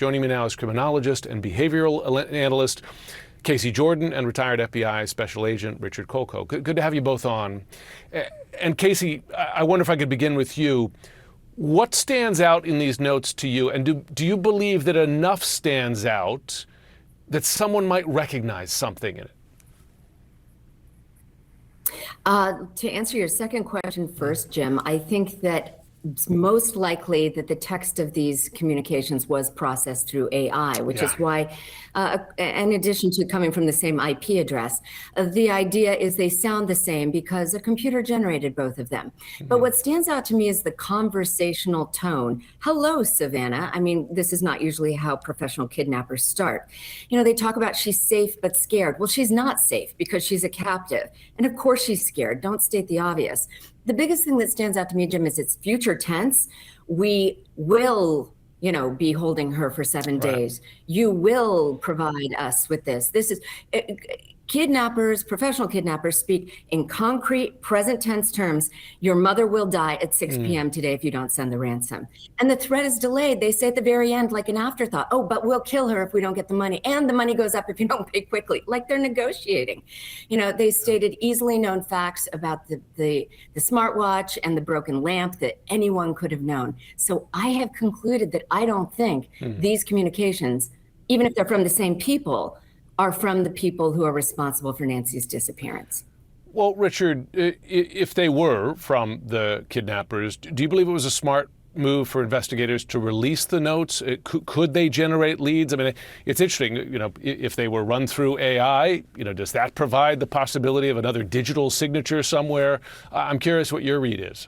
Joining me now is criminologist and behavioral analyst Casey Jordan and retired FBI Special Agent Richard Kolko. Good to have you both on. And Casey, I wonder if I could begin with you. What stands out in these notes to you, and do you believe that enough stands out that someone might recognize something in it? To answer your second question first, Jim, I think that it's most likely that the text of these communications was processed through AI, which is why, in addition to coming from the same IP address, the idea is they sound the same because a computer generated both of them. But what stands out to me is the conversational tone. Hello, Savannah. I mean, this is not usually how professional kidnappers start. You know, they talk about she's safe but scared. Well, she's not safe because she's a captive. And of course she's scared. Don't state the obvious. The biggest thing that stands out to me, Jim, is it's future tense. We will, be holding her for 7 days. You will provide us with this. This is kidnappers, professional kidnappers speak in concrete present tense terms. Your mother will die at 6 p.m. today if you don't send the ransom. And the threat is delayed. They say at the very end, like an afterthought, oh, but we'll kill her if we don't get the money. And the money goes up if you don't pay quickly, like they're negotiating. They stated easily known facts about the smartwatch and the broken lamp that anyone could have known. So I have concluded that I don't think these communications, even if they're from the same people, are from the people who are responsible for Nancy's disappearance. Well, Richard, if they were from the kidnappers, do you believe it was a smart move for investigators to release the notes? Could they generate leads? I mean, it's interesting, if they were run through AI, does that provide the possibility of another digital signature somewhere? I'm curious what your read is.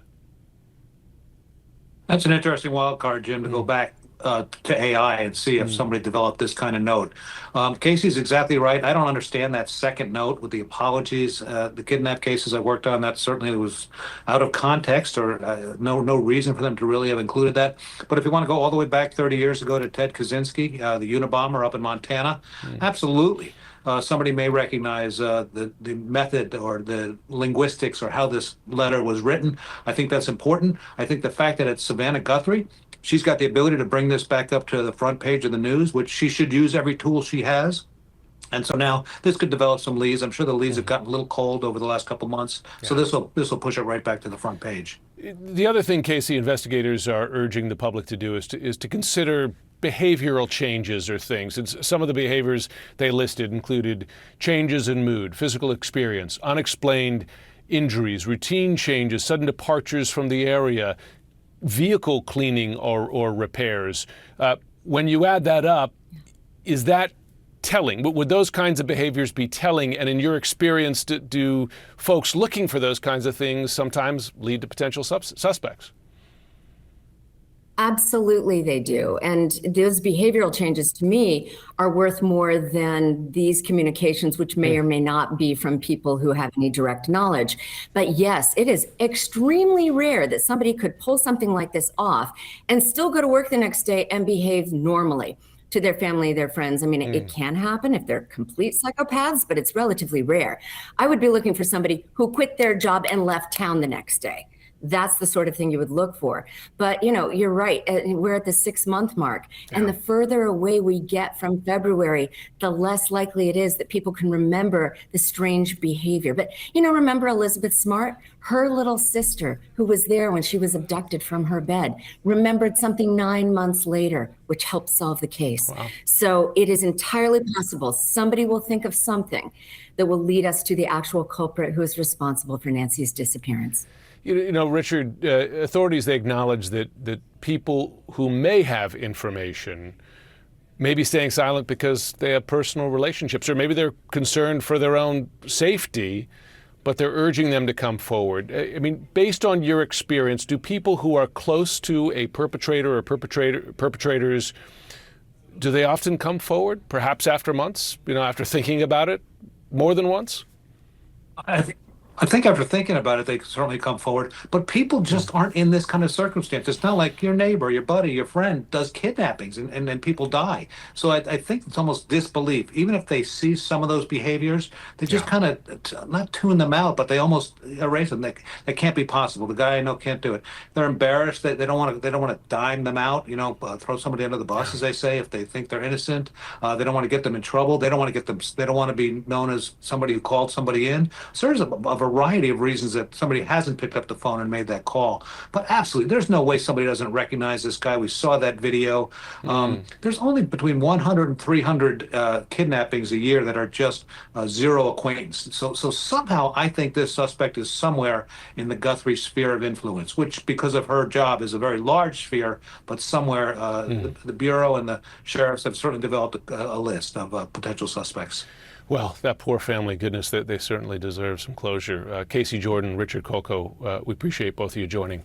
That's an interesting wild card, Jim, to go back to AI and see if somebody developed this kind of note. Casey's exactly right. I don't understand that second note with the apologies. The kidnap cases I worked on, that certainly was out of context or no reason for them to really have included that. But if you want to go all the way back 30 years ago to Ted Kaczynski, the Unabomber up in Montana, absolutely. Somebody may recognize the method or the linguistics or how this letter was written. I think that's important. I think the fact that it's Savannah Guthrie, she's got the ability to bring this back up to the front page of the news, which she should use every tool she has. And so now this could develop some leads. I'm sure the leads have gotten a little cold over the last couple of months. So this will push it right back to the front page. The other thing, Casey, investigators are urging the public to do is to consider behavioral changes or things. And some of the behaviors they listed included changes in mood, physical experience, unexplained injuries, routine changes, sudden departures from the area, vehicle cleaning or repairs. When you add that up, is that telling? Would those kinds of behaviors be telling? And in your experience, do folks looking for those kinds of things sometimes lead to potential suspects? Absolutely, they do. And those behavioral changes to me are worth more than these communications, which may or may not be from people who have any direct knowledge. But yes, it is extremely rare that somebody could pull something like this off and still go to work the next day and behave normally to their family, their friends. I mean, it can happen if they're complete psychopaths, but it's relatively rare. I would be looking for somebody who quit their job and left town the next day. That's the sort of thing you would look for. But, you're right. We're at the 6-month mark. And the further away we get from February, the less likely it is that people can remember the strange behavior. But, remember Elizabeth Smart? Her little sister, who was there when she was abducted from her bed, remembered something 9 months later, which helped solve the case. Wow. So it is entirely possible somebody will think of something that will lead us to the actual culprit who is responsible for Nancy's disappearance. Richard, authorities, they acknowledge that people who may have information may be staying silent because they have personal relationships, or maybe they're concerned for their own safety, but they're urging them to come forward. I mean, based on your experience, do people who are close to a perpetrator or perpetrators, do they often come forward, perhaps after months, after thinking about it more than once? I think after thinking about it, they could certainly come forward. But people just aren't in this kind of circumstance. It's not like your neighbor, your buddy, your friend does kidnappings and then people die. So I think it's almost disbelief. Even if they see some of those behaviors, they just Yeah. kind of not tune them out, but they almost erase them. That can't be possible. The guy I know can't do it. They're embarrassed. They don't want to. They don't want to dime them out. Throw somebody under the bus, as they say, if they think they're innocent. They don't want to get them in trouble. They don't want to get them. They don't want to be known as somebody who called somebody in. So there's a variety of reasons that somebody hasn't picked up the phone and made that call. But absolutely, there's no way somebody doesn't recognize this guy. We saw that video. There's only between 100 and 300 kidnappings a year that are just zero acquaintance. So somehow I think this suspect is somewhere in the Guthrie sphere of influence, which, because of her job, is a very large sphere. But somewhere the Bureau and the sheriffs have certainly developed a list of potential suspects. Well, that poor family, goodness, they certainly deserve some closure. Casey Jordan, Richard Colco, we appreciate both of you joining.